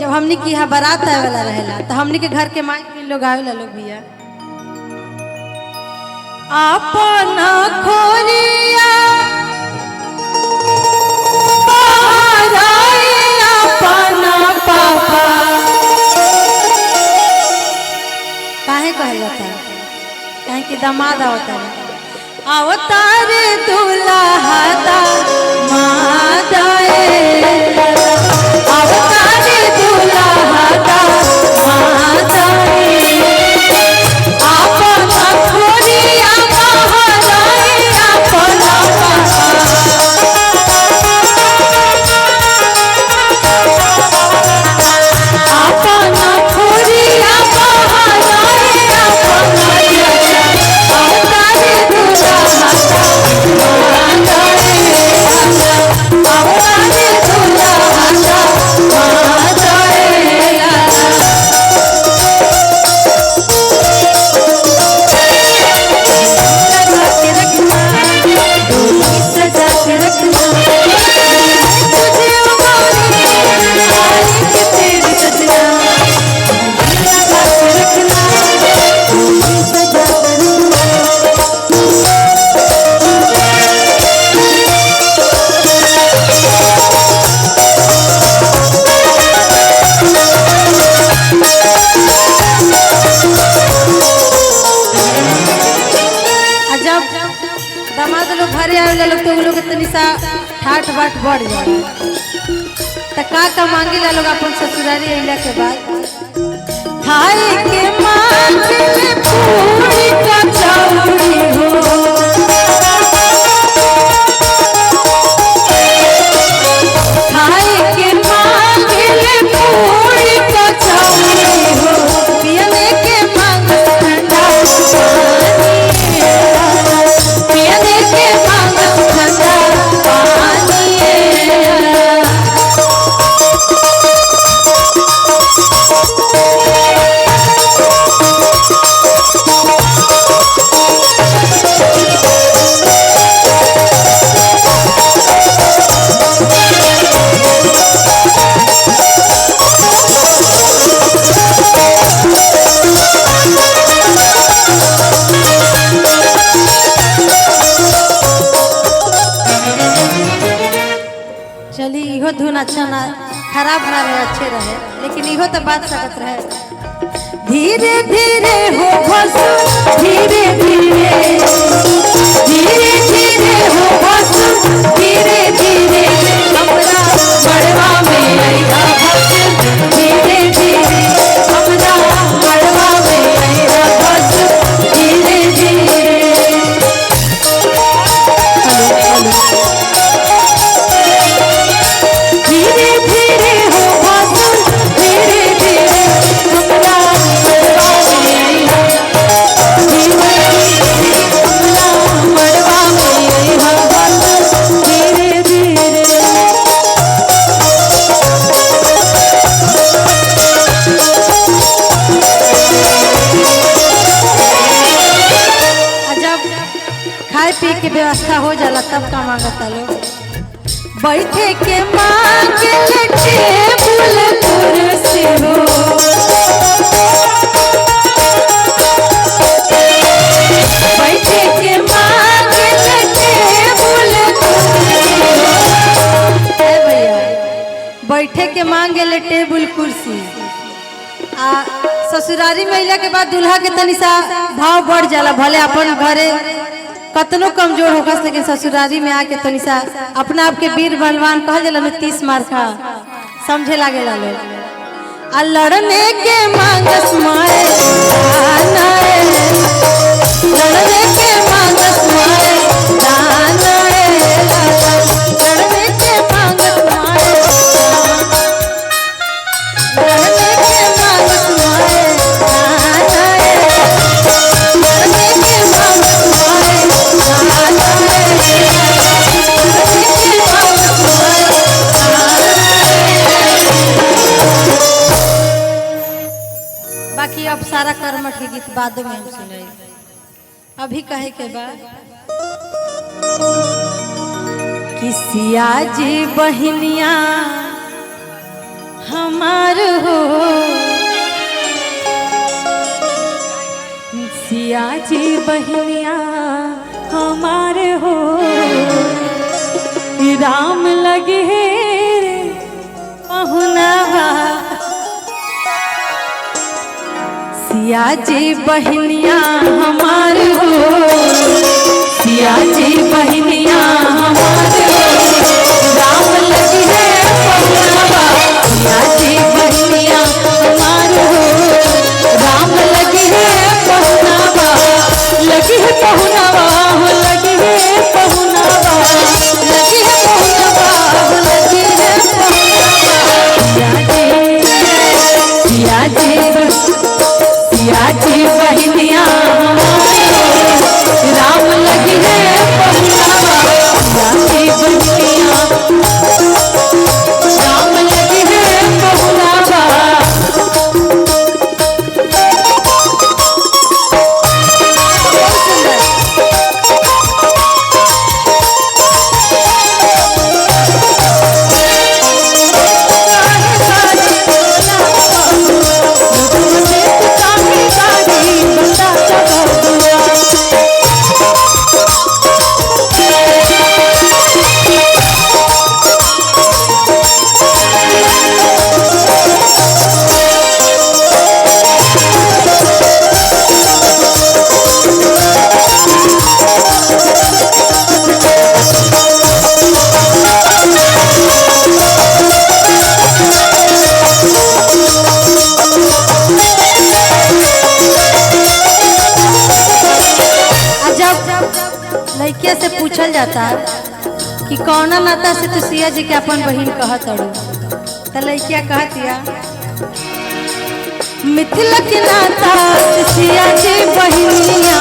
जब हमनी की यहाँ बारात आए वाला रहेला तो हमनी के घर के माइक में लोग आवेला लोग भैया अपना खोलिया अपना पापा काहे कहल जाता है काहे कि दामाद अवतार दुल्हा दा मादाए अवतार दुल्हा दा मादाए अपना खोलिया बहराए अपना अपना खोलिया बहराए अपना अवतार दुल्हा दामाद लोग घरे आवेला लोग तो लोग तनी सा ठाठ बाट बढ़ जाए तो का मांगे ला लोग अपन ससुरारी अइला के बाद खाए के मांगे ले पूरी कचौड़ी हो खाए के मांगे ले पूरी कचौड़ी हो पियने के मांग ठंडा इहो धुन अच्छा ना खराब ना रहे अच्छे रहे लेकिन इहो तो बात सकत रहे धीरे धीरे हो भसु धीरे धीरे धीरे धीरे हो भसु धीरे धीरे हमरा मड़वा में आइहा भसु धीरे धीरे हमरा मड़वा में आइहा भसु धीरे धीरे धीरे धीरे हो भसु धीरे धीरे हमरा मड़वा में आइहा धीरे धीरे हमरा मड़वा में आइहा भसु धीरे धीरे जब खाए पी के व्यवस्था हो जाला तब का मांगता लोग बैठे के मांगे टेबुल कुर्सी हो बैठे के मांगे टेबुल कुर्सी हो भैया बैठे के मांगे ले टेबुल कुर्सी आ ससुरारी महिला के बाद दूल्हा के तनी सा भाव बढ़ जाला भले अपन घरे कतनो कमजोर होकर लेकिन ससुरारी में आके तनी सा अपना आप के वीर बलवान कहल जाला में 30 मार खा समझे लागे ला लोग आ लड़ने के मांगस माए लड़ने के मांगस माए लड़ने के मांगस माए लड़ने के मांगस माए लड़ने के मांगस माए बाकी अब सारा कर्मठ के गीत बाद में हम सुने अभी कहे के बाद किसिया जी बहनिया हमार सिया जी बहनिया हमारे हो राम लगे रे पहुनावा। सिया जी बहनिया हमारे हो सिया जी बहनिया हमारे हो राम लगी है पहुनावा। सिया जी बहनिया हमारे हो राम लगी है पहुनावा। लगी है पहुनावा हो लगी है पहुनावा। लगी है पहुनावा हो लगी है पहुनावा। सिया जी बहनिया राम लगी है पहुनावा। सिया जी बहनिया राम लगी है पहुनावा। लड़किया से पूछल जाता कि कौन नाता से तू सिया जी के अपन बहन कहत अड़ू तो लड़किया कहतिया मिथिला के नाता से सिया जी बहनिया।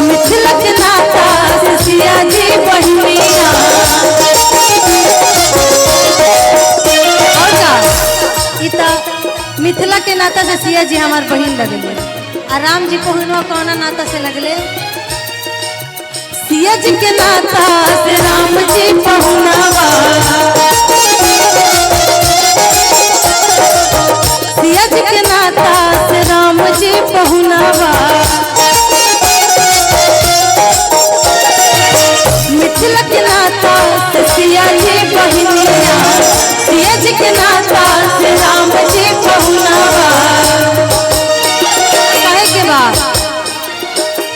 मिथिला के नाता से सिया जी बहनिया। मिथिला के नाता से सिया जी हमार बहन लगले। राम जी पहुनवा कौन नाता से लगले? सिया जी के नाता से राम जी पहुनावा। सिया जी के नाता से राम जी पहुनावा। मिथिला के नाता से सिया जी बहनिया। सिया जी के नाता से राम जी पहुनावा।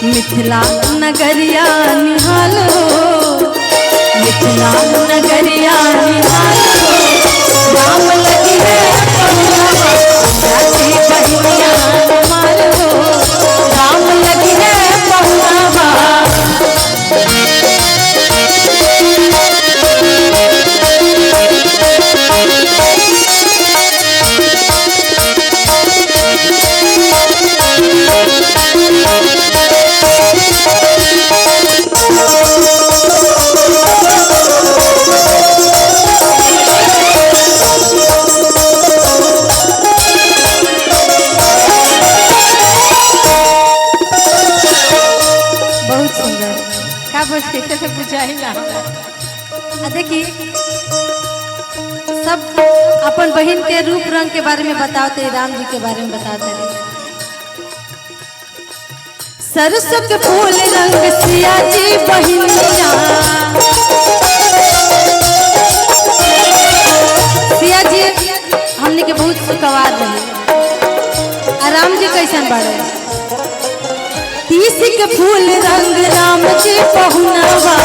मिथिला नगरिया निहालो मिथिला नगरिया निहालो राम लगी है पहुनावा। सिया जी बहनिया हमारे हो राम लगी है पहुनावा। देखिए सब अपन बहन के रूप रंग के बारे में बताते राम जी के बारे में बताते हैं। सरसों के फूल रंग सिया जी बहनिया। सिया जी हमने के बहुत सुखवार रहे। राम जी कैसन बारे? तीसी के फूल रंग राम जी पहुनावा।